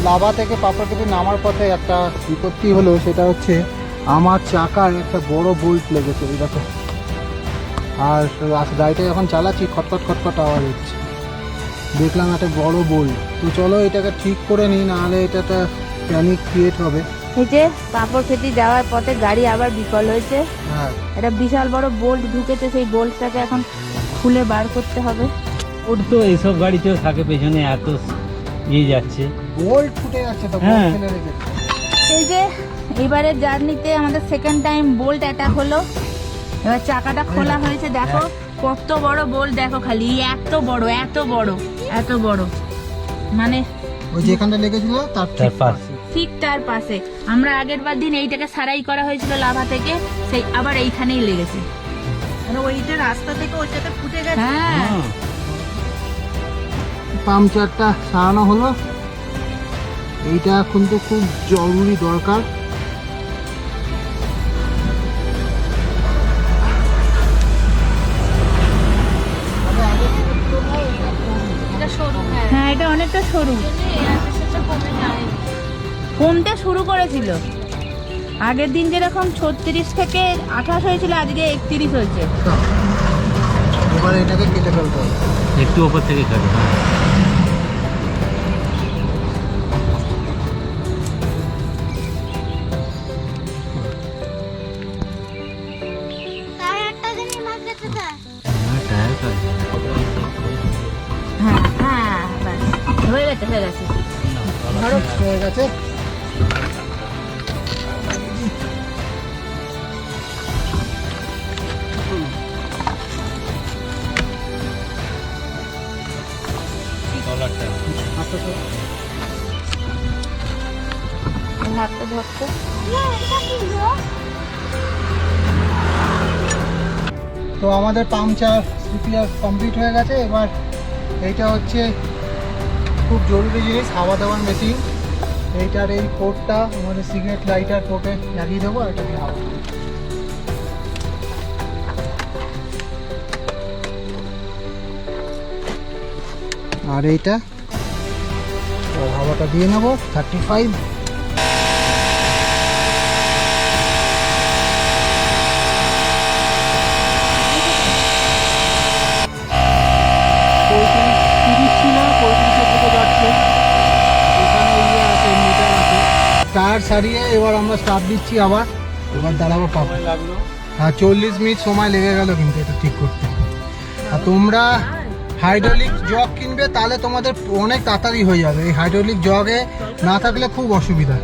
Lava থেকে পাপড়াকুটি নামার পথে একটা বিপত্তি হলো, সেটা হচ্ছে আমার চাকার একটা বড় বোল্ট লেগেছে এই দেখো। আর গাড়িটা যখন চালাচ্ছি খটখট খটখট আওয়াজ হচ্ছে, দেখলাম একটা বড় বোল্ট। তো চলো এটাকে ঠিক করে নিই, নাহলে এটা একটা প্যানিক ক্রিয়েট হবে। এই যে পাপড় খেতে যাওয়ার পথে গাড়ি আবার বিকল হয়েছে। হ্যাঁ, একটা বিশাল বড় বোল্ট ঢুকেছে, সেই বোল্টটাকে এখন খুলে বার করতে হবে। ওর তো এইসব গাড়িতেও থাকে, পেছনে এত ইয়ে যাচ্ছে, বোল্ট ফুটে যাচ্ছে তো, হ্যাঁ। বোল্ট ফেলে রেখেছে। এই যে এবারের জার্নিতে আমাদের সেকেন্ড টাইম বোল্ট অ্যাটাক হলো। এবার চাকাটা খোলা হয়েছে, দেখো কত বড় বোল্ট, দেখো খালি এত বড় এত বড় এত বড়, মানে ওই যেখানটা লেগেছিল তার তার ঠিক পাশে। পাশে। ঠিক তার পাশে। আমরা আগের বার দিন এইটাকে সারাই করা হয়েছিল লাভা থেকে, সেই আবার এইখানেই লেগেছে। মানে ওইটা রাস্তা থেকে ওর সাথে ফুটে গেছে। হ্যাঁ, হ্যাঁ। পাংচারটা সারানো হলো, এইটা এখন তো খুব জরুরি দরকার। হ্যাঁ এটা অনেকটা সরু, কমতে শুরু করেছিল। আগের দিন যেরকম 36 থেকে 28 হয়েছিল, আজকে 31 হয়েছে। এবার এটাকে কেটে ফেলতে হবে। একটু ওপর থেকে কাটে। হ্যাঁ হ্যাঁ ব্যাস, হয়ে গেছে হয়ে গেছে। ধরো হয়ে গেছে। হাতটা ধরতে। তো আমাদের পাংচার সিপিআর কমপ্লিট হয়ে গেছে। এবার এইটা হচ্ছে খুব জরুরি জিনিস, হাওয়া দেওয়ার মেশিন। এইটার এই পোর্টটা আমাদের সিগারেট লাইটার পোর্টে লাগিয়ে দেবো, আর এটা দিয়ে হাওয়া দেবো। আর এইটা তো হাওয়াটা দিয়ে নেবো 35। টায়ার সারিয়ে এবার আমরা স্টার্ট দিচ্ছি আবার। এবার দাঁড়াবো পাবো। হ্যাঁ 40 মিনিট সময় লেগে গেল কিন্তু এটা ঠিক করতে। আর তোমরা হাইড্রোলিক জগ কিনবে, তাহলে তোমাদের অনেক তাড়াতাড়ি হয়ে যাবে। এই হাইড্রোলিক জগে না থাকলে খুব অসুবিধা।